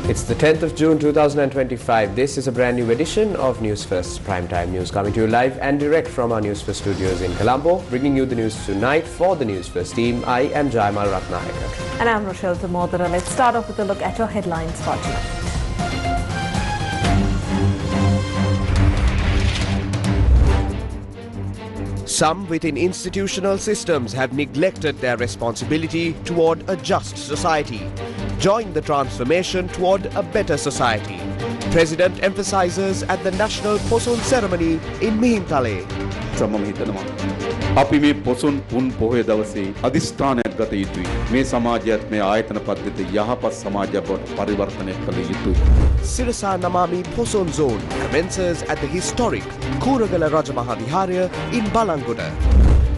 It's the 10th of June 2025. This is a brand new edition of Newsfirst Primetime News, coming to you live and direct from our Newsfirst studios in Colombo. Bringing you the news tonight for the Newsfirst team, I am Jaimal Ratnayaka. And I'm Rochelle Damodara. Let's start off with a look at your headlines for tonight. Some within institutional systems have neglected their responsibility toward a just society. Join the transformation toward a better society. President emphasizes at the National Poson ceremony in Mihintale. අපි මේ පොසොන් පුන් පොහොය දවසේ අදිස්ථානයක් ගත යුතුයි. මේ සමාජයත් මේ ආයතන පද්ධතිය යහපත් සමාජයක් බවට පරිවර්තනය කළ යුතුයි. Sirasa Nami Poson Zone commences at the historic Kuragala Rajamaha Viharya in Balanguda.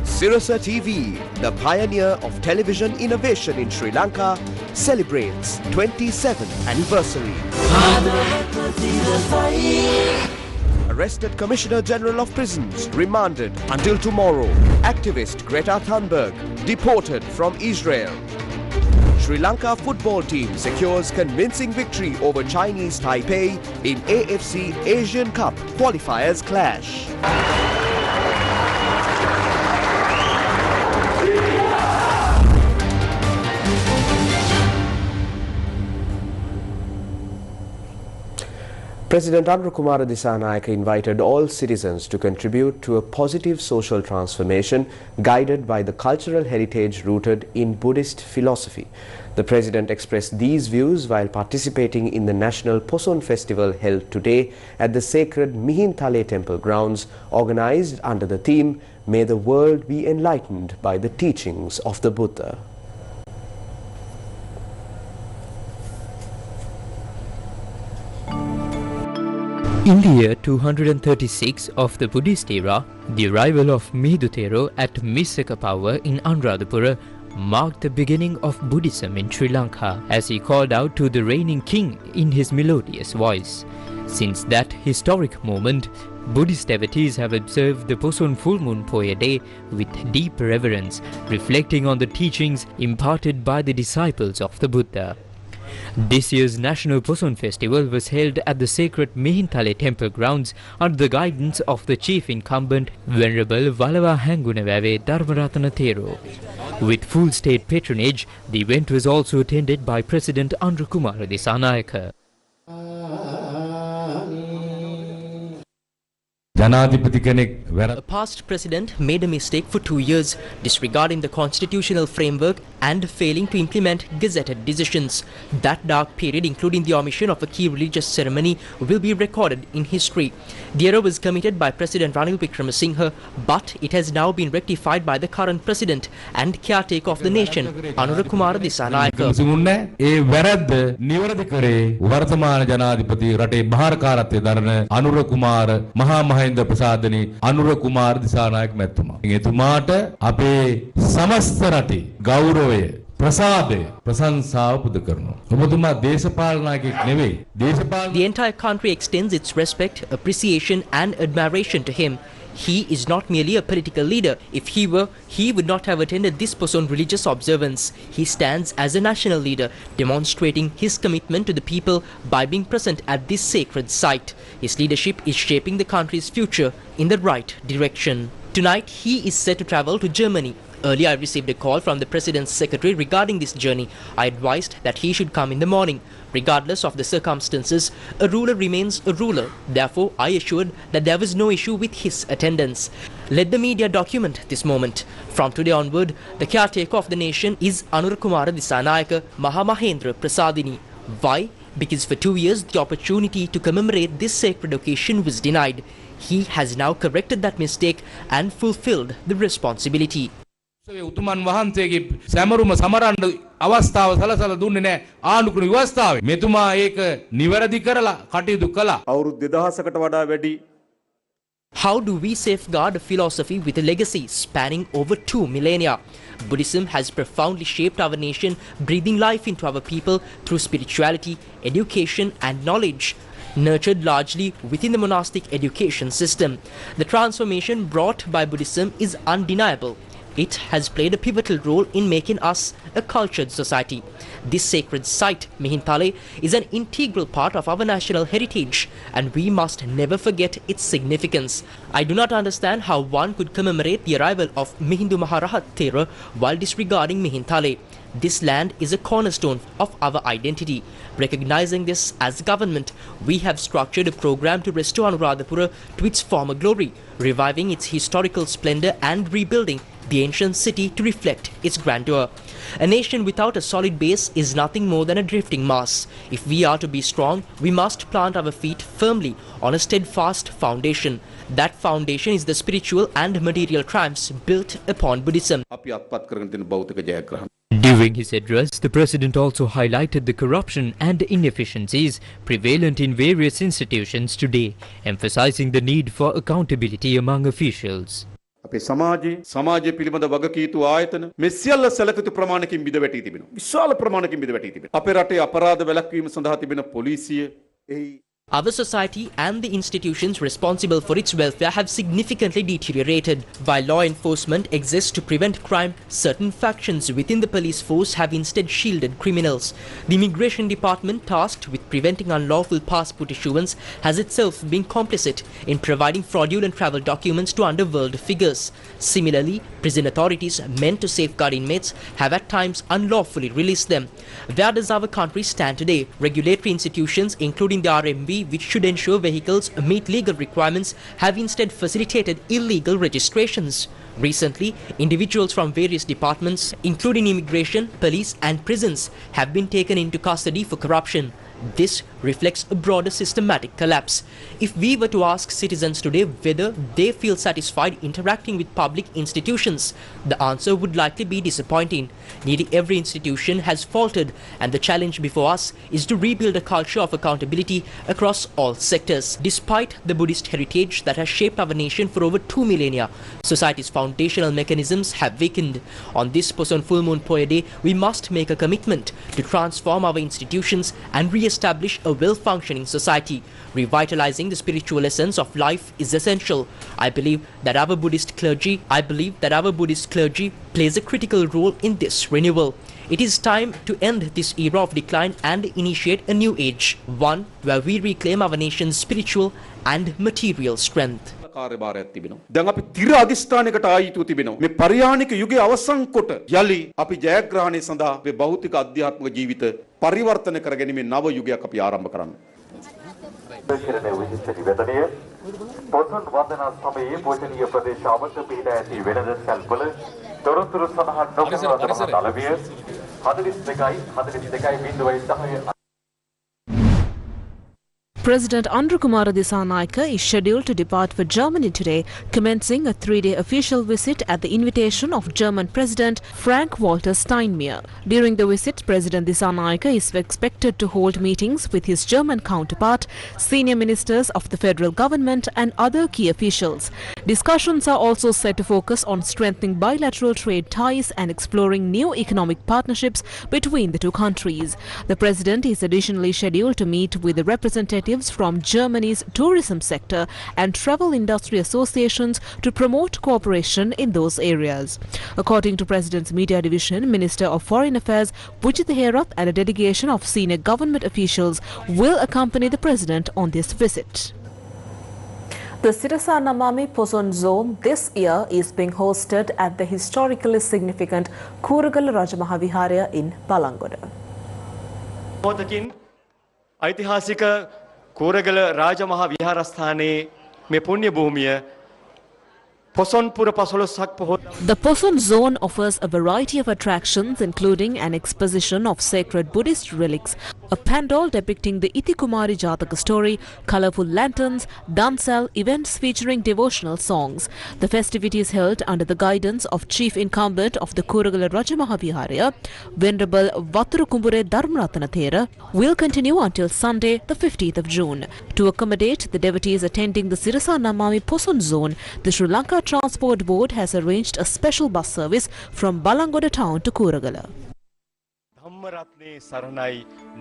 Sirasa TV, the pioneer of television innovation in Sri Lanka, celebrates 27th anniversary. Arrested Commissioner General of Prisons remanded until tomorrow. Activist Greta Thunberg deported from Israel. Sri Lanka football team secures convincing victory over Chinese Taipei in AFC Asian Cup qualifiers clash. President Andrakumari invited all citizens to contribute to a positive social transformation guided by the cultural heritage rooted in Buddhist philosophy. The President expressed these views while participating in the National Poson Festival held today at the sacred Mihintale temple grounds, organized under the theme, "May the world be enlightened by the teachings of the Buddha." In the year 236 of the Buddhist era, the arrival of Mihidutero at Misaka Power in Anuradhapura marked the beginning of Buddhism in Sri Lanka, as he called out to the reigning king in his melodious voice. Since that historic moment, Buddhist devotees have observed the Poson full moon Poya day with deep reverence, reflecting on the teachings imparted by the disciples of the Buddha. This year's National Poson Festival was held at the sacred Mihintale temple grounds under the guidance of the chief incumbent Venerable Walava Hangunawave Dharmaratana Thero. With full state patronage, the event was also attended by President Andrakumari Sanayaka. A past president made a mistake for 2 years, disregarding the constitutional framework and failing to implement gazetted decisions. That dark period, including the omission of a key religious ceremony, will be recorded in history. The error was committed by President Ranil Wickremesinghe, but it has now been rectified by the current president and caretaker of the nation, Anurakumara Disanayaka. ඒ වැරද්ද නිවැරදි කරේ වර්තමාන ජනාධිපති රටේ භාරකාරත්වයේ දරන අනුර කුමාර මහා මහින්ද ප්‍රසාදනි අනුර කුමාර දිසානායක මැතිතුමා. එතුමාට අපේ සමස්ත රටේ ගෞරවය ප්‍රසාදය ප්‍රශංසාව පුද කරනවා. ඔබතුමා දේශපාලනඥයෙක් නෙවෙයි. The entire country extends its respect, appreciation and admiration to him. He is not merely a political leader. If he were, he would not have attended this Poson religious observance. He stands as a national leader, demonstrating his commitment to the people by being present at this sacred site. His leadership is shaping the country's future in the right direction. Tonight, he is set to travel to Germany. Earlier, I received a call from the President's secretary regarding this journey. I advised that he should come in the morning. Regardless of the circumstances, a ruler remains a ruler. Therefore, I assured that there was no issue with his attendance. Let the media document this moment. From today onward, the caretaker of the nation is Anurakumara Disanayaka Mahamahendra Prasadini. Why? Because for 2 years, the opportunity to commemorate this sacred occasion was denied. He has now corrected that mistake and fulfilled the responsibility. උතුමන් වහන්සේගේ සැමරුම සමරන්න අවස්ථාව සලසලා දුන්නේ නැහැ ආණ්ඩුක්‍රම ව්‍යවස්ථාවේ. මෙතුමා ඒක නිවැරදි කරලා කටයුතු කළා. අවුරුදු 2000කට වඩා වැඩි. How do we safeguard a philosophy with a legacy spanning over 2 millennia? Buddhism has profoundly shaped our nation, breathing life into our people through spirituality, education and knowledge, nurtured largely within the monastic education system. The transformation brought by Buddhism is undeniable. It has played a pivotal role in making us a cultured society. This sacred site, Mihintale, is an integral part of our national heritage, and we must never forget its significance. I do not understand how one could commemorate the arrival of Mihindu Maharahat Thera while disregarding Mihintale. This land is a cornerstone of our identity. Recognizing this as government, we have structured a program to restore Anuradhapura to its former glory, reviving its historical splendor and rebuilding the ancient city to reflect its grandeur. A nation without a solid base is nothing more than a drifting mass. If we are to be strong, we must plant our feet firmly on a steadfast foundation. That foundation is the spiritual and material triumphs built upon Buddhism. During his address, the president also highlighted the corruption and inefficiencies prevalent in various institutions today, emphasizing the need for accountability among officials. අපේ සමාජයේ පිළිබඳ වගකීතු ආයතන මේ සියල්ල සැලකිතු ප්‍රමාණකින් බිඳ වැටී තිබෙනවා. විශාල ප්‍රමාණකින් බිඳ වැටී තිබෙනවා. අපේ රටේ අපරාධ වැළැක්වීම සඳහා තිබෙන පොලිසිය එහි Our society and the institutions responsible for its welfare have significantly deteriorated. While law enforcement exists to prevent crime, certain factions within the police force have instead shielded criminals. The Immigration Department, tasked with preventing unlawful passport issuance, has itself been complicit in providing fraudulent travel documents to underworld figures. Similarly, prison authorities meant to safeguard inmates have at times unlawfully released them. Where does our country stand today? Regulatory institutions, including the RMB, which should ensure vehicles meet legal requirements, have instead facilitated illegal registrations. Recently, individuals from various departments, including immigration, police and prisons, have been taken into custody for corruption. This reflects a broader systematic collapse. If we were to ask citizens today whether they feel satisfied interacting with public institutions, the answer would likely be disappointing. Nearly every institution has faltered, and the challenge before us is to rebuild a culture of accountability across all sectors. Despite the Buddhist heritage that has shaped our nation for over 2 millennia, society's foundational mechanisms have weakened. On this Poson Full Moon Poya Day, we must make a commitment to transform our institutions and re-establish a well-functioning society. Revitalizing the spiritual essence of life is essential. I believe that our Buddhist clergy plays a critical role in this renewal. It is time to end this era of decline and initiate a new age, one where we reclaim our nation's spiritual and material strength. කාර්යභාරයක් තිබෙනවා. දැන් අපි තිර අධිෂ්ඨානයකට ආයිතු තිබෙනවා. මේ පරියාණික යුගයේ අවසන් කොට යලි අපි ජයග්‍රහණය සඳහා මේ භෞතික අධ්‍යාත්මික ජීවිත පරිවර්තන කර ගැනීමේ නව යුගයක් අපි ආරම්භ කරන්න. පොසොන් වන්දනා සමයේ පූජනීය ප්‍රදේශාවට පිහිටා ඇති වෙළඳ සැල්වල තොරතුරු සඳහන් නොකරන දලවිය 42.10 President Andrakumari Sanayaka is scheduled to depart for Germany today, commencing a 3-day official visit at the invitation of German President Frank-Walter Steinmeier. During the visit, President Sanayaka is expected to hold meetings with his German counterpart, senior ministers of the federal government and other key officials. Discussions are also set to focus on strengthening bilateral trade ties and exploring new economic partnerships between the two countries. The president is additionally scheduled to meet with the representatives from Germany's tourism sector and travel industry associations to promote cooperation in those areas. According to President's Media Division, Minister of Foreign Affairs Vujitha Herath and a delegation of senior government officials will accompany the President on this visit. The Sirasa Nami Poson Zone this year is being hosted at the historically significant Kuragala Rajamahaviharya in Balangoda. ऐतिहासिक कोरगल राजमहा विहारस्थाने में पुण्य भूमिय The Poson Zone offers a variety of attractions, including an exposition of sacred Buddhist relics, a pandal depicting the Itikumari Jataka story, colourful lanterns, dansal, events featuring devotional songs. The festivities held under the guidance of Chief Incumbent of the Kuragala Rajamahaviharya, Venerable Vathurukumbure Dharmaratana Thera, will continue until Sunday, the 15th of June. To accommodate the devotees attending the Sirasa Namami Poson Zone, the Sri Lanka Transport Board has arranged a special bus service from Balangoda town to Kuragala. ධම්මරත්නේ සරණයි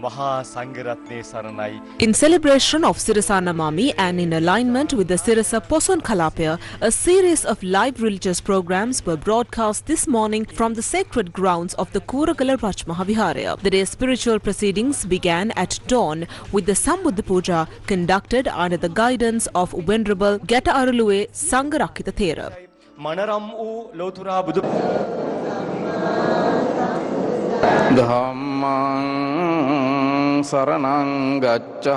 මහා සංඝරත්නේ සරණයි. In celebration of Sirasa Nami and in alignment with the Sirasa Poson Kalapaya, a series of live religious programs were broadcast this morning from the sacred grounds of the Kuragala Rajmahaviharaya. The day's spiritual proceedings began at dawn with the Sambuddha Puja conducted under the guidance of Venerable Greta Thunberg Sangarakita Thera. මනරම් වූ ලෝතුරා බුදු ධම්මං සරණං ගච්ඡාමි.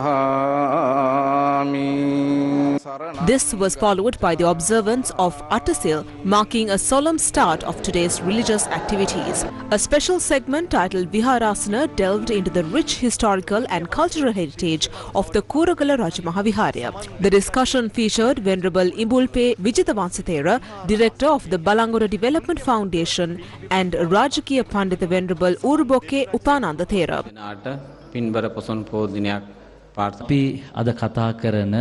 This was followed by the observance of Attasil, marking a solemn start of today's religious activities. A special segment titled Viharasana delved into the rich historical and cultural heritage of the Kuragala Rajamahaviharaya. The discussion featured Venerable Imbulpe Vijitavansithera, Director of the Balangoda Development Foundation, and Rajakiya Pandita Venerable Uruboke Upananda Thera. පින්බර Poson පෝදිනයක් අපි අද කතා කරන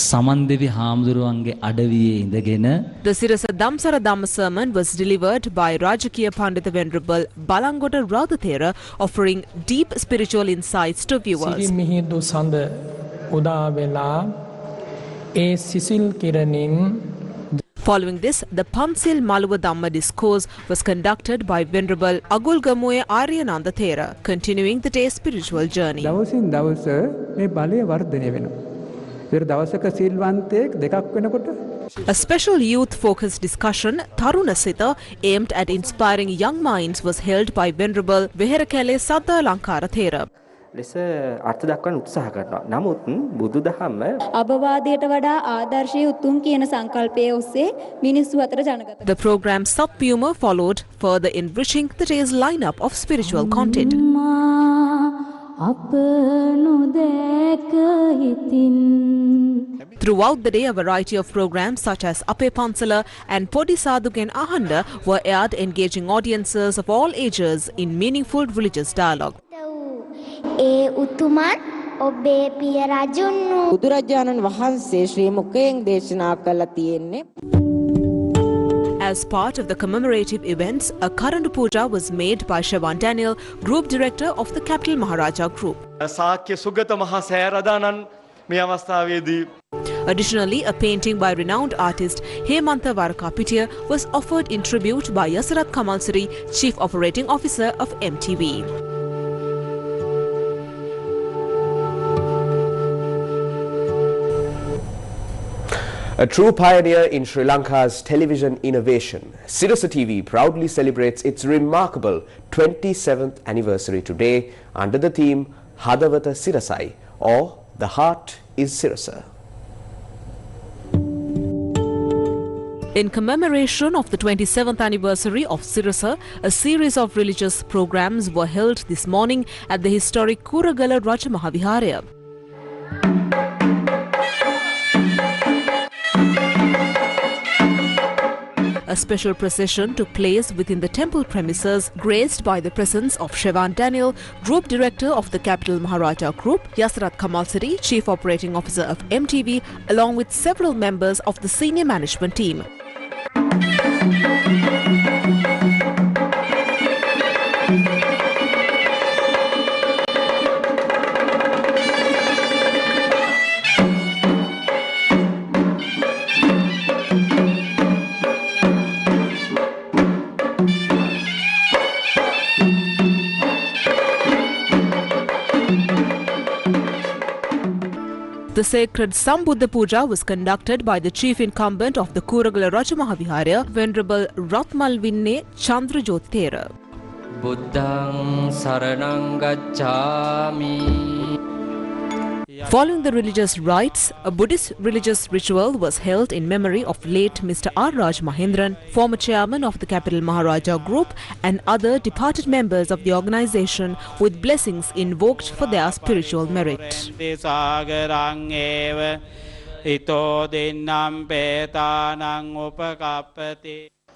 සමන්දෙවි හාමුදුරුවන්ගේ අඩවියේ ඉඳගෙන The Sirasa Damsara Dhamma sermon was delivered by Rajakiya Pandita Venerable Balangoda Radhathera, offering deep spiritual insights to viewers. Mihindu සඳ උදා වෙලා ඒ සිසිල් කිරණින්. Following this, the Pansil Maluva Dhamma discourse was conducted by Venerable Agulgamuye Aryananda Thera, continuing the day's spiritual journey. දවසින් දවස මේ බලය වර්ධනය වෙනවා. ඒතර දවසක සිල්වන්තයෙක් දෙකක් වෙනකොට A special youth-focused discussion, Taruna Sita, aimed at inspiring young minds was held by Venerable Veherakale Saddha Lankara Thera. ලෙස අර්ථ දක්වන්න උත්සාහ කරනවා. නමුත් බුදුදහම අබවාදයට වඩා ආදර්ශයේ උතුම් කියන සංකල්පයේ ඔස්සේ මිනිස්සු අතර ජනගත. The program's sub-humor followed, further enriching the day's lineup of spiritual content. Throughout the day, a variety of programs such as Ape Pansala and Podi Sadhugen Ahanda were aired, engaging audiences of all ages in meaningful religious dialogue. ඒ උතුමන් ඔබේ පිය රජුන් බුදුරජාණන් වහන්සේ ශ්‍රී මුඛයෙන් දේශනා කළා තියෙන්නේ. As part of the commemorative events, a Karandu Puja was made by Shawan Daniel, Group Director of the Capital Maharaja Group. සාක්‍ය සුගත මහා සෑරදානන් මේ අවස්ථාවේදී. Additionally, a painting by renowned artist Hemantha Varakapitiya was offered in tribute by Yasarat Kamalsari, Chief Operating Officer of MTV. A true pioneer in Sri Lanka's television innovation, Sirasa TV proudly celebrates its remarkable 27th anniversary today under the theme Hadawata Sirasai, or The Heart is Sirasa. In commemoration of the 27th anniversary of Sirasa, a series of religious programs were held this morning at the historic Kuragala Rajamahaviharaya. A special procession took place within the temple premises, graced by the presence of Shawan Daniel, Group Director of the Capital Maharaja Group, Yasarat Kamalsari, Chief Operating Officer of MTV, along with several members of the senior management team. The sacred Sambuddha Puja was conducted by the chief incumbent of the Kuragala Rajamahaviharaya, Venerable Ratmalvinne Chandrajyothi Thera. බුද්ධං සරණං ගච්ඡාමි. Following the religious rites, a Buddhist religious ritual was held in memory of late Mr. R. Raj Mahendran, former chairman of the Capital Maharaja Group, and other departed members of the organization, with blessings invoked for their spiritual merit.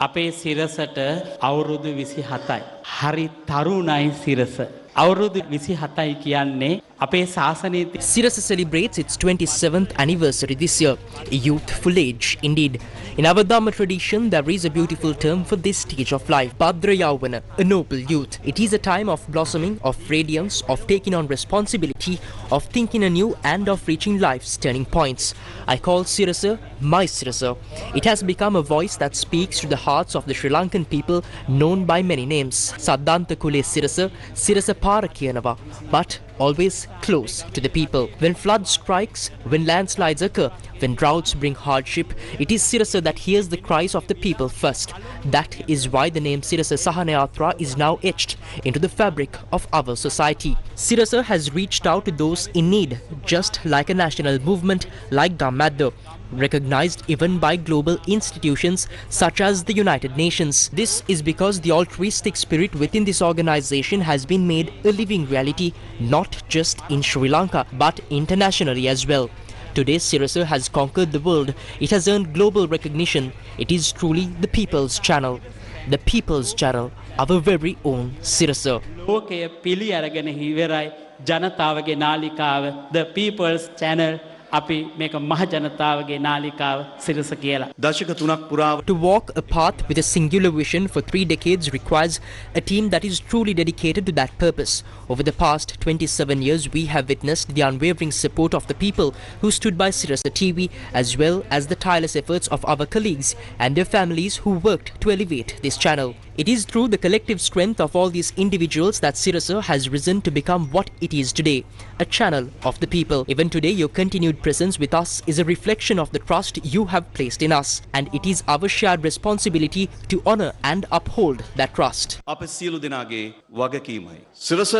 අපේ සිරසට අවුරුදු 27යි. හරි තරුණයි සිරස. අවුරුදු 27යි කියන්නේ අපේ ශාසනයේ Sirasa celebrates its 27th anniversary this year. A youthful age, indeed. In our Dhamma tradition, there is a beautiful term for this stage of life, Bhadra Yavana, a noble youth. It is a time of blossoming, of radiance, of taking on responsibility, of thinking anew, and of reaching life's turning points. I call Sirasa my Sirasa. It has become a voice that speaks to the hearts of the Sri Lankan people, known by many names. Saddanta Kule Sirasa, Sirasa Para Kiyanava, but always close to the people. When flood strikes, when landslides occur, when droughts bring hardship, it is Sirasa that hears the cries of the people first. That is why the name Sirasa Sahanayatra is now etched into the fabric of our society. Sirasa has reached out to those in need, just like a national movement like Dhammadda, recognized even by global institutions such as the United Nations. This is because the altruistic spirit within this organization has been made a living reality, not just in Sri Lanka, but internationally as well. Today, Sirasa has conquered the world. It has earned global recognition. It is truly the people's channel. The people's channel, our very own Sirasa. ලෝකය පිළි අරගෙන ඉවරයි ජනතාවගේ නාලිකාව the people's channel අපි මේක මහ ජනතාවගේ නාලිකාව සිරස කියලා. දශක 3ක් පුරාවට To walk a path with a singular vision for 3 decades requires a team that is truly dedicated to that purpose. Over the past 27 years, we have witnessed the unwavering support of the people who stood by Sirasa TV, as well as the tireless efforts of our colleagues and their families who worked to elevate this channel. It is through the collective strength of all these individuals that Sirasa has risen to become what it is today, a channel of the people. Even today, your continued presence with us is a reflection of the trust you have placed in us, and it is our shared responsibility to honor and uphold that trust. අප සියලු දෙනාගේ වගකීමයි. සිරස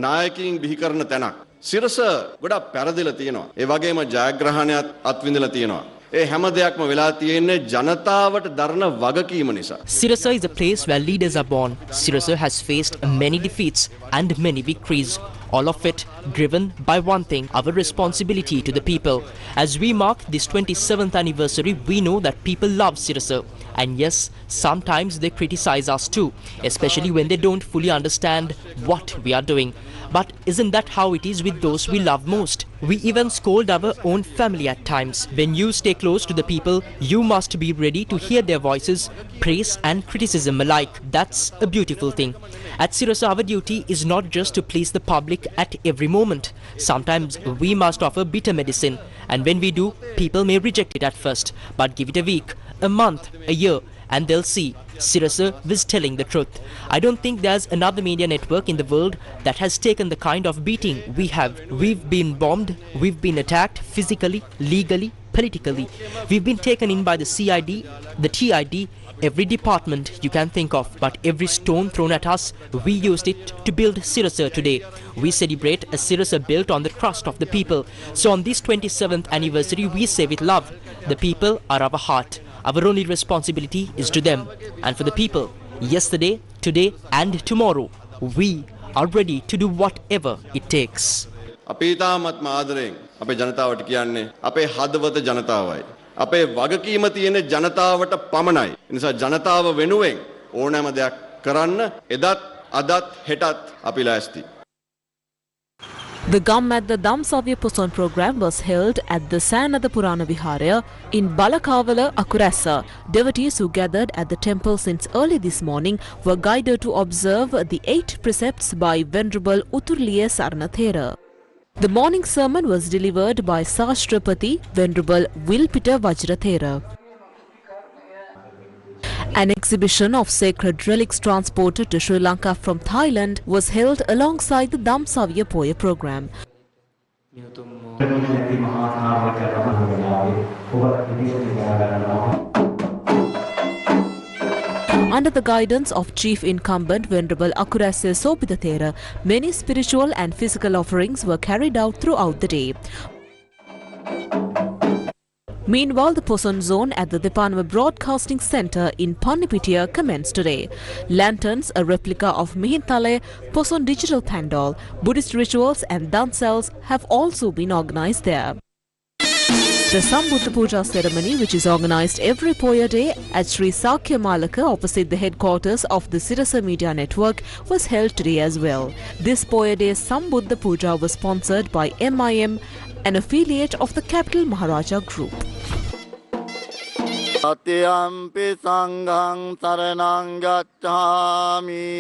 නායකයින් බිහි කරන තැනක්. සිරස ගොඩක් පැරදිලා තියෙනවා. ඒ වගේම ජයග්‍රහණයක් අත්විඳලා තියෙනවා. ඒ හැම දෙයක්ම වෙලා තියෙන්නේ ජනතාවට දරන වගකීම නිසා. Sirasa is a place where leaders are born. Sirasa has faced many defeats and many victories. All of it driven by one thing, our responsibility to the people. As we mark this 27th anniversary, we know that people love Sirasa. And yes, sometimes they criticize us too, especially when they don't fully understand what we are doing. But isn't that how it is with those we love most? We even scold our own family at times. When you stay close to the people, you must be ready to hear their voices, praise and criticism alike. That's a beautiful thing. At Sirasa, our duty is not just to please the public at every moment. Sometimes we must offer bitter medicine, and when we do, people may reject it at first, but give it a week, a month, a year, and they'll see Sirasa was telling the truth. I don't think there's another media network in the world that has taken the kind of beating we have. We've been bombed, we've been attacked physically, legally, politically. We've been taken in by the CID, the TID, every department you can think of, but every stone thrown at us, we used it to build Sirasa today. We celebrate a Sirasa built on the trust of the people. So on this 27th anniversary, we say with love, the people are our heart. Our only responsibility is to them. And for the people, yesterday, today and tomorrow, we are ready to do whatever it takes. අපි තාමත්ම ආදරෙන් අපේ ජනතාවට කියන්නේ අපේ හදවත ජනතාවයි. අපේ වගකීම තියෙන ජනතාවට පමණයි. ඒ නිසා ජනතාව වෙනුවෙන් ඕනෑම දෙයක් කරන්න එදත් අදත් හෙටත් අපි ලෑස්ති. The Gammadda Damsavya Puson program was held at the Sanada Purana Viharaya in Balakavala, Akurasa. Devotees who gathered at the temple since early this morning were guided to observe the 8 precepts by Venerable Uturliya Saranathera. The morning sermon was delivered by Sashtrapati Venerable Wilpita Vajrathera. An exhibition of sacred relics transported to Sri Lanka from Thailand was held alongside the Damsavya Poya program. Under the guidance of Chief Incumbent Venerable Akurase Sopidathera, many spiritual and physical offerings were carried out throughout the day. Meanwhile, the Poson zone at the Depanama Broadcasting Centre in Panipitiya commenced today. Lanterns, a replica of Mihintale, Poson Digital Pandal, Buddhist rituals and dancels have also been organised there. The Sambuddha Puja ceremony, which is organised every Poya day at Sri Sakya Malaka opposite the headquarters of the Sirasa Media Network, was held today as well. This Poya day Sambuddha Puja was sponsored by MIM, an affiliate of the Capital Maharaja Group. Satyampi sanghang saranang gacchami.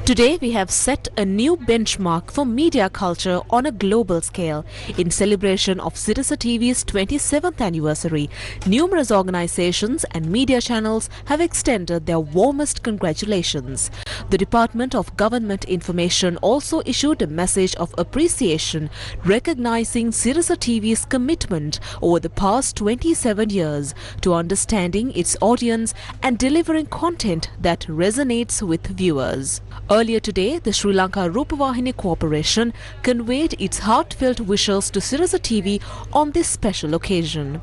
Today we have set a new benchmark for media culture on a global scale. In celebration of Sirasa TV's 27th anniversary, numerous organizations and media channels have extended their warmest congratulations. The Department of Government Information also issued a message of appreciation recognizing Sirasa TV's commitment over the past 27 years to understanding its audience and delivering content that resonates with viewers. Earlier today, the Sri Lanka Rupavahini Corporation conveyed its heartfelt wishes to Sirasa TV on this special occasion.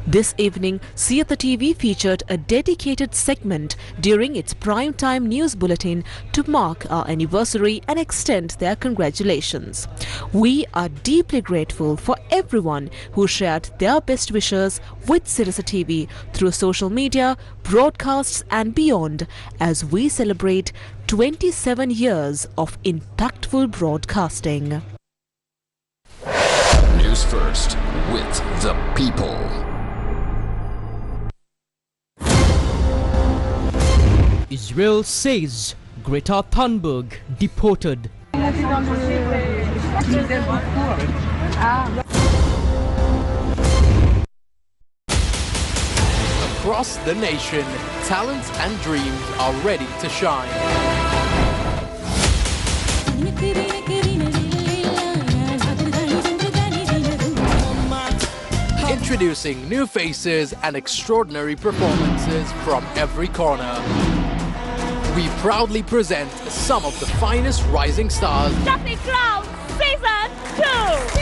This evening, Sirasa TV featured a dedicated segment during its prime-time news bulletin to mark our anniversary and extend their congratulations. We are deeply grateful for everyone who shared their best wishes with Sirasa TV through social media, broadcasts and beyond as we celebrate 27 years of impactful broadcasting. Newsfirst with the people. Israel says Greta Thunberg deported. Across the nation, talents and dreams are ready to shine. Introducing new faces and extraordinary performances from every corner. We proudly present some of the finest rising stars. Justin Crown, Season 2!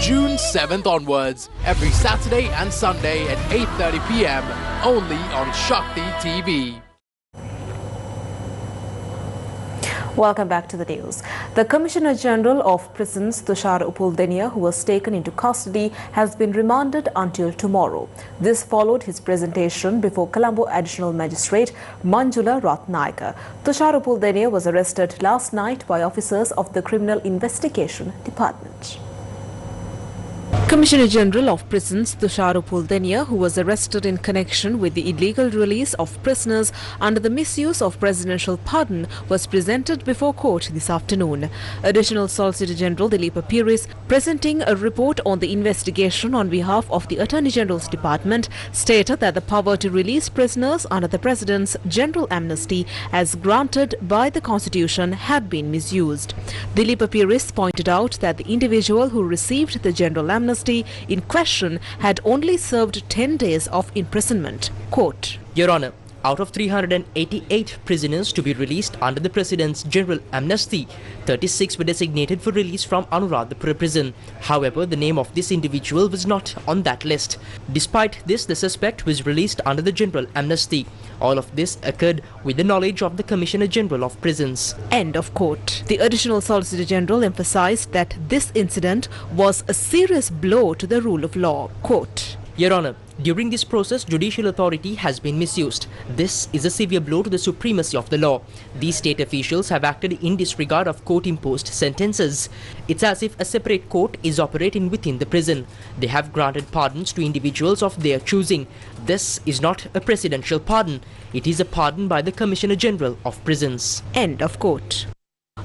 June 7th onwards, every Saturday and Sunday at 8:30 p.m. only on Shakti TV. Welcome back to the news. The Commissioner General of Prisons, Tushar Upuldenia, who was taken into custody, has been remanded until tomorrow. This followed his presentation before Colombo Additional Magistrate Manjula Ratnayaka. Tushar Upuldenia was arrested last night by officers of the Criminal Investigation Department. Commissioner General of Prisons Tushar Upuldenia, who was arrested in connection with the illegal release of prisoners under the misuse of presidential pardon, was presented before court this afternoon. Additional Solicitor General Dileepa Piris, presenting a report on the investigation on behalf of the Attorney General's Department, stated that the power to release prisoners under the President's general amnesty as granted by the Constitution had been misused. Dileepa Piris pointed out that the individual who received the general amnesty in question had only served 10 days of imprisonment. Quote, Your Honour, out of 388 prisoners to be released under the President's general amnesty, 36 were designated for release from Anuradhapura prison. However, the name of this individual was not on that list. Despite this, the suspect was released under the general amnesty. All of this occurred with the knowledge of the Commissioner General of Prisons. End of quote. The Additional Solicitor General emphasized that this incident was a serious blow to the rule of law. Quote, Your Honour, during this process, judicial authority has been misused. This is a severe blow to the supremacy of the law. These state officials have acted in disregard of court-imposed sentences. It's as if a separate court is operating within the prison. They have granted pardons to individuals of their choosing. This is not a presidential pardon. It is a pardon by the Commissioner General of Prisons. End of quote.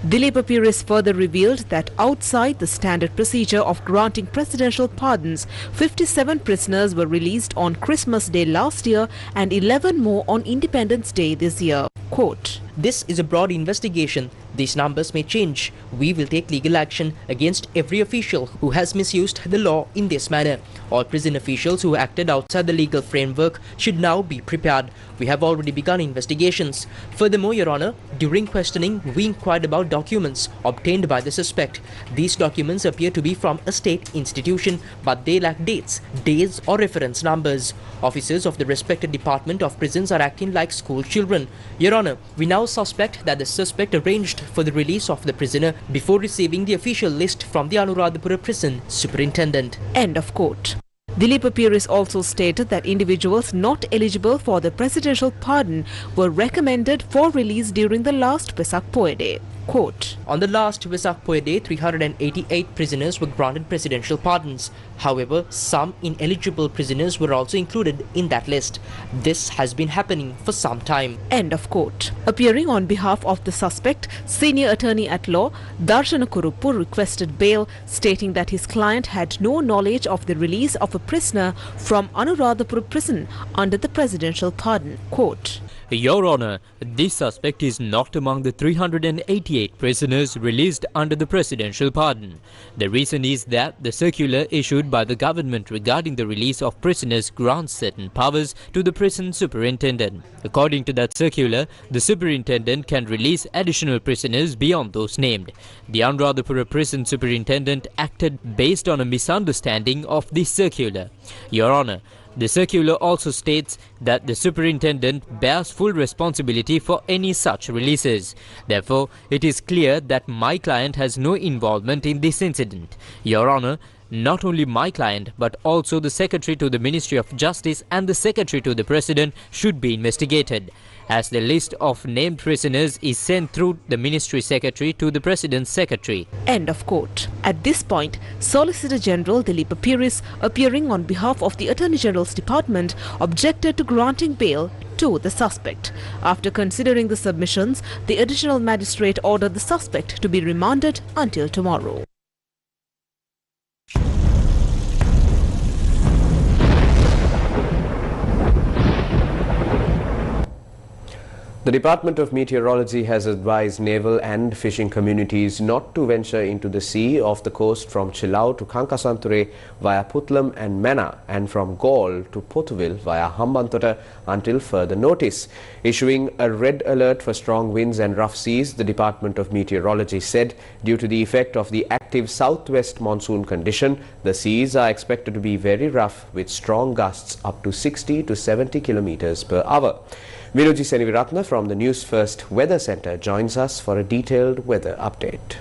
Dileepa Piris further revealed that outside the standard procedure of granting presidential pardons, 57 prisoners were released on Christmas Day last year and 11 more on Independence Day this year. Quote, This is a broad investigation. These numbers may change. We will take legal action against every official who has misused the law in this manner. All prison officials who acted outside the legal framework should now be prepared. We have already begun investigations. Furthermore, Your Honour, during questioning, we inquired about documents obtained by the suspect. These documents appear to be from a state institution, but they lack dates, days or reference numbers. Officers of the respected Department of Prisons are acting like school children. Your Honour, we now now suspect that the suspect arranged for the release of the prisoner before receiving the official list from the Anuradhapura prison superintendent. End of quote. Dileepa Pieris also stated that individuals not eligible for the presidential pardon were recommended for release during the last Vesak Poya Day. Quote, on the last Vesak Poya Day, 388 prisoners were granted presidential pardons. However, some ineligible prisoners were also included in that list. This has been happening for some time. End of quote. Appearing on behalf of the suspect, Senior Attorney at Law Darshana Kuruppu requested bail, stating that his client had no knowledge of the release of a prisoner from Anuradhapura prison under the presidential pardon. Quote, Your Honour, this suspect is not among the 388 prisoners released under the presidential pardon. The reason is that the circular issued by the government regarding the release of prisoners grants certain powers to the prison superintendent. According to that circular, the superintendent can release additional prisoners beyond those named. The Anuradhapura prison superintendent acted based on a misunderstanding of this circular. Your Honour, the circular also states that the superintendent bears full responsibility for any such releases. Therefore, it is clear that my client has no involvement in this incident. Your Honour, not only my client but also the Secretary to the Ministry of Justice and the Secretary to the President should be investigated, as the list of named prisoners is sent through the Ministry Secretary to the President's Secretary. End of quote. At this point, Solicitor General Dileepa Pieris, appearing on behalf of the Attorney General's Department, objected to granting bail to the suspect. After considering the submissions, the Additional Magistrate ordered the suspect to be remanded until tomorrow. The Department of Meteorology has advised naval and fishing communities not to venture into the sea off the coast from Chilau to Kankasanture via Putlam and Mena, and from Gaul to Potuville via Hambantota until further notice. Issuing a red alert for strong winds and rough seas, the Department of Meteorology said due to the effect of the active southwest monsoon condition, the seas are expected to be very rough with strong gusts up to 60 to 70 kilometers per hour. Viruji Seniviratna from the Newsfirst Weather Centre joins us for a detailed weather update.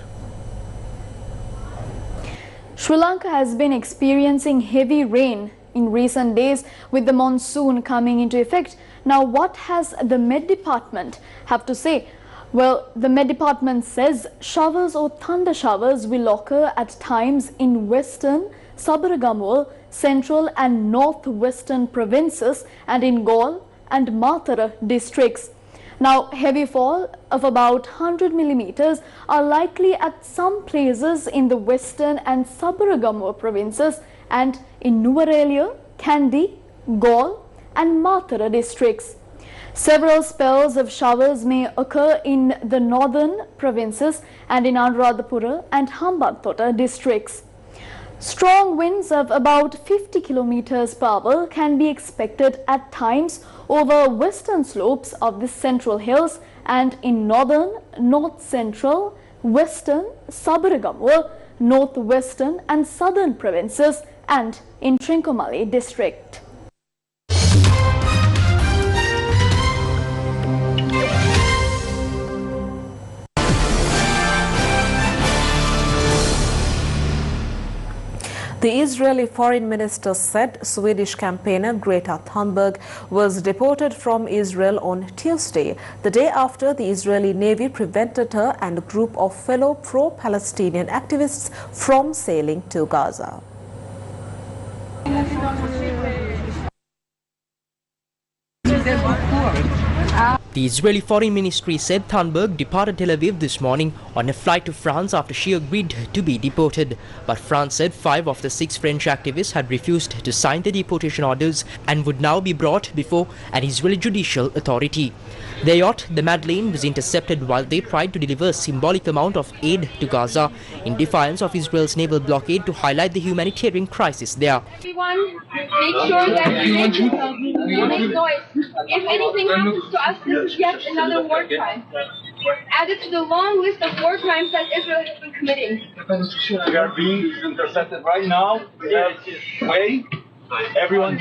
Sri Lanka has been experiencing heavy rain in recent days with the monsoon coming into effect. Now, what has the Met Department have to say? Well, the Met Department says showers or thunder showers will occur at times in western, Sabaragamuwa, central and northwestern provinces and in Gaul and Matara districts. Now, heavy fall of about 100 millimeters are likely at some places in the western and Sabaragamuwa provinces and in Nuwara, Kandy, Gaul and Matara districts. Several spells of showers may occur in the northern provinces and in Anuradhapura and Hambantota districts. Strong winds of about 50 kilometers per hour can be expected at times over western slopes of the central hills and in northern, north-central, western, Sabaragamuwa, northwestern and southern provinces and in Trincomalee district. The Israeli Foreign Minister said Swedish campaigner Greta Thunberg was deported from Israel on Tuesday, the day after the Israeli Navy prevented her and a group of fellow pro-Palestinian activists from sailing to Gaza. The Israeli Foreign Ministry said Thunberg departed Tel Aviv this morning on a flight to France after she agreed to be deported. But France said 5 of the 6 French activists had refused to sign the deportation orders and would now be brought before an Israeli judicial authority. Their yacht, the Madeleine, was intercepted while they tried to deliver a symbolic amount of aid to Gaza in defiance of Israel's naval blockade to highlight the humanitarian crisis there. Everyone, make sure that you make noise. If anything happens to us, this is yet another war crime. Added to the long list of war crimes that Israel has been committing. We are being intercepted right now. We have way Everyone.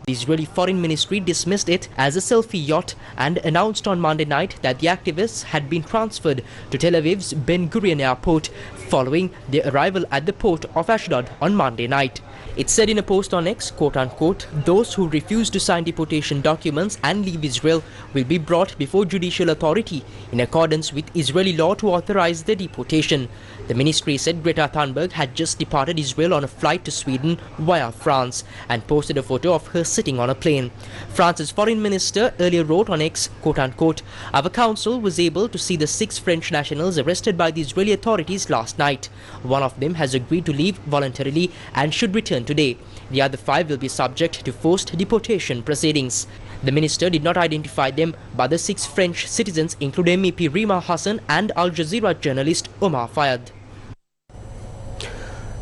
The Israeli Foreign Ministry dismissed it as a selfie yacht and announced on Monday night that the activists had been transferred to Tel Aviv's Ben Gurion airport following their arrival at the port of Ashdod on Monday night. It said in a post on X, quote-unquote, those who refuse to sign deportation documents and leave Israel will be brought before judicial authority in accordance with Israeli law to authorize their deportation. The ministry said Greta Thunberg had just departed Israel on a flight to Sweden via France and posted a photo of her sitting on a plane. France's foreign minister earlier wrote on X, quote-unquote, our council was able to see the 6 French nationals arrested by the Israeli authorities last night. One of them has agreed to leave voluntarily and should return today. The other 5 will be subject to forced deportation proceedings. The minister did not identify them, but the 6 French citizens include MEP Rima Hassan and Al Jazeera journalist Omar Fayad.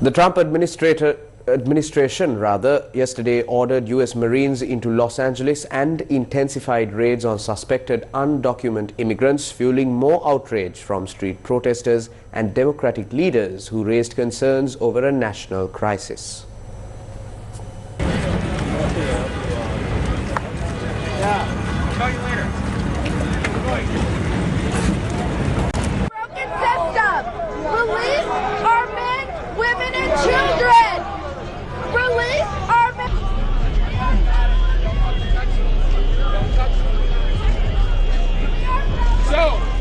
The Trump administration yesterday ordered US Marines into Los Angeles and intensified raids on suspected undocumented immigrants, fueling more outrage from street protesters and Democratic leaders who raised concerns over a national crisis. Broken system. Release our men, women, and children. Release our men.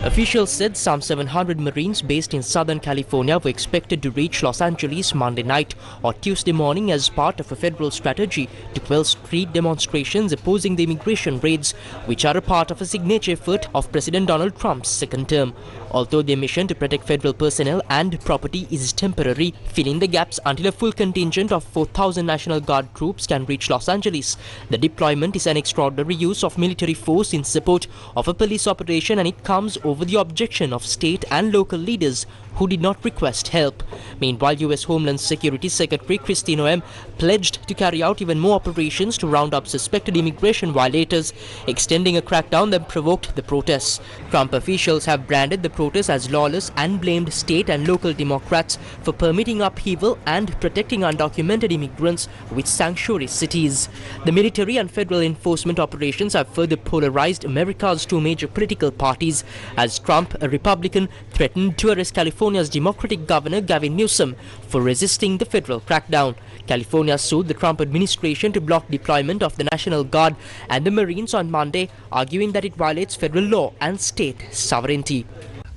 Officials said some 700 Marines based in Southern California were expected to reach Los Angeles Monday night or Tuesday morning as part of a federal strategy to quell street demonstrations opposing the immigration raids, which are a part of a signature effort of President Donald Trump's second term. Although their mission to protect federal personnel and property is temporary, filling the gaps until a full contingent of 4,000 National Guard troops can reach Los Angeles. The deployment is an extraordinary use of military force in support of a police operation, and it comes over the objection of state and local leaders who did not request help. Meanwhile, US Homeland Security Secretary Christine Noem pledged to carry out even more operations to round up suspected immigration violators, extending a crackdown that provoked the protests. Trump officials have branded the protests as lawless and blamed state and local Democrats for permitting upheaval and protecting undocumented immigrants with sanctuary cities. The military and federal enforcement operations have further polarized America's 2 major political parties, as Trump, a Republican, threatened to arrest California's Democratic Governor Gavin Newsom for resisting the federal crackdown. California sued the Trump administration to block deployment of the National Guard and the Marines on Monday, arguing that it violates federal law and state sovereignty.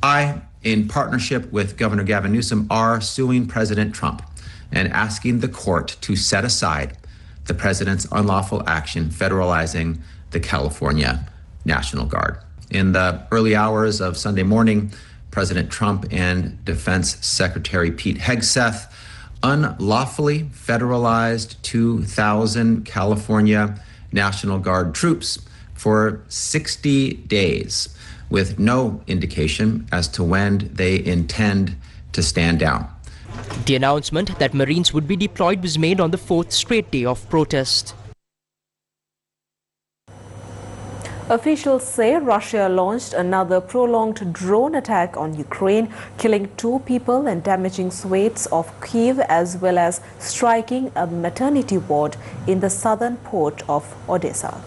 I, in partnership with Governor Gavin Newsom, are suing President Trump and asking the court to set aside the president's unlawful action federalizing the California National Guard. In the early hours of Sunday morning, President Trump and Defense Secretary Pete Hegseth unlawfully federalized 2,000 California National Guard troops for 60 days, with no indication as to when they intend to stand down. The announcement that Marines would be deployed was made on the 4th straight day of protest. Officials say Russia launched another prolonged drone attack on Ukraine, killing 2 people and damaging swathes of Kyiv, as well as striking a maternity ward in the southern port of Odessa.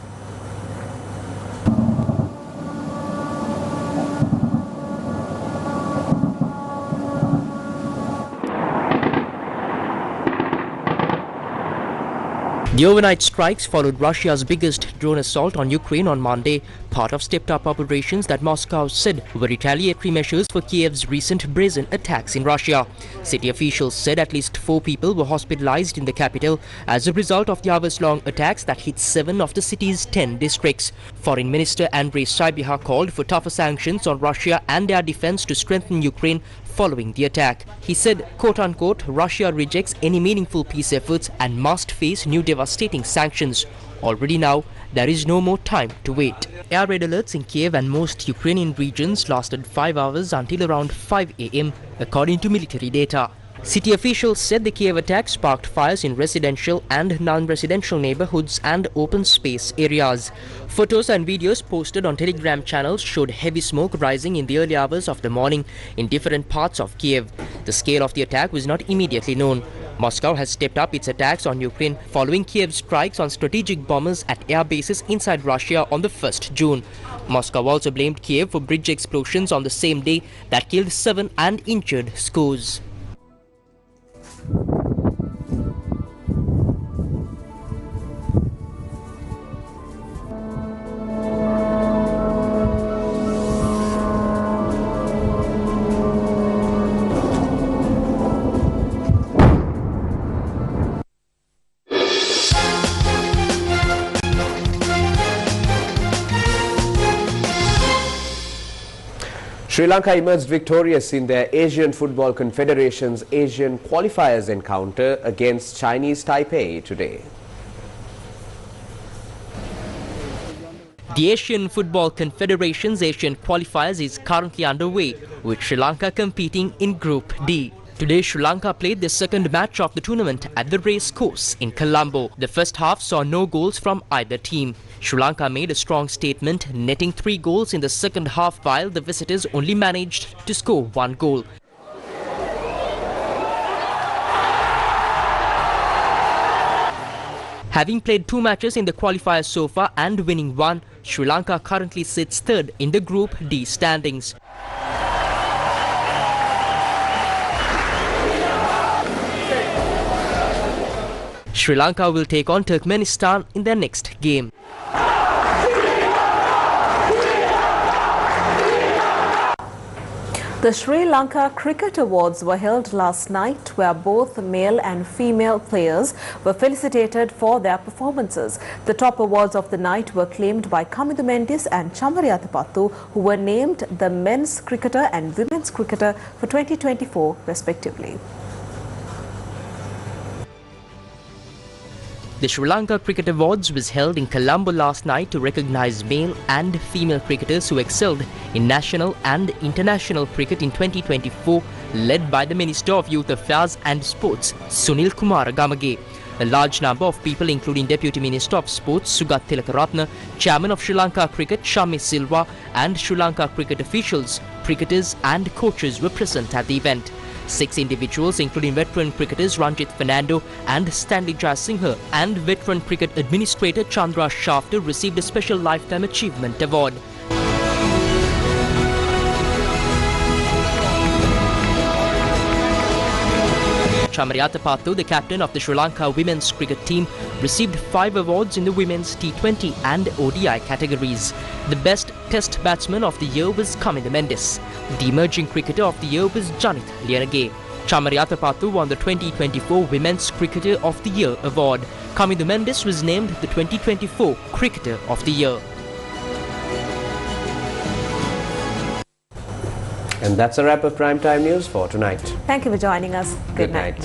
The overnight strikes followed Russia's biggest drone assault on Ukraine on Monday, part of stepped-up operations that Moscow said were retaliatory measures for Kiev's recent brazen attacks in Russia. City officials said at least 4 people were hospitalized in the capital as a result of the hours-long attacks that hit 7 of the city's 10 districts. Foreign Minister Andrei Sybiha called for tougher sanctions on Russia and air defense to strengthen Ukraine following the attack. He said, quote-unquote, Russia rejects any meaningful peace efforts and must face new devastating sanctions. Already now, there is no more time to wait. Air raid alerts in Kiev and most Ukrainian regions lasted 5 hours until around 5 a.m., according to military data. City officials said the Kiev attack sparked fires in residential and non-residential neighborhoods and open space areas. Photos and videos posted on Telegram channels showed heavy smoke rising in the early hours of the morning in different parts of Kiev. The scale of the attack was not immediately known. Moscow has stepped up its attacks on Ukraine following Kiev's strikes on strategic bombers at air bases inside Russia on the 1st June. Moscow also blamed Kiev for bridge explosions on the same day that killed 7 and injured scores. Sri Lanka emerged victorious in their Asian Football Confederation's Asian qualifiers encounter against Chinese Taipei today. The Asian Football Confederation's Asian qualifiers is currently underway, with Sri Lanka competing in Group D. Today, Sri Lanka played their second match of the tournament at the race course in Colombo. The first half saw no goals from either team. Sri Lanka made a strong statement, netting 3 goals in the second half, while the visitors only managed to score 1 goal. Having played 2 matches in the qualifiers so far and winning 1, Sri Lanka currently sits third in the Group D standings. Sri Lanka will take on Turkmenistan in their next game. The Sri Lanka Cricket Awards were held last night, where both male and female players were felicitated for their performances. The top awards of the night were claimed by Kamindu Mendis and Chamariyatapattu, who were named the Men's Cricketer and Women's Cricketer for 2024 respectively. The Sri Lanka Cricket Awards was held in Colombo last night to recognize male and female cricketers who excelled in national and international cricket in 2024, led by the Minister of Youth Affairs and Sports, Sunil Kumar Gamage. A large number of people, including Deputy Minister of Sports Sugat Tilakaratne, Chairman of Sri Lanka Cricket Shami Silva, and Sri Lanka cricket officials, cricketers and coaches were present at the event. 6 individuals, including veteran cricketers Ranjit Fernando and Stanley Jayasinghe and veteran cricket administrator Chandra Shafter, received a special Lifetime Achievement Award. Chamariyatapattu, the captain of the Sri Lanka women's cricket team, received 5 awards in the women's T20 and ODI categories. The best test batsman of the year was Kamindu Mendis. The emerging cricketer of the year was Janith Lianage. Chamariyatapattu won the 2024 Women's Cricketer of the Year award. Kamindu Mendis was named the 2024 Cricketer of the Year. And that's a wrap of Primetime News for tonight. Thank you for joining us. Good night.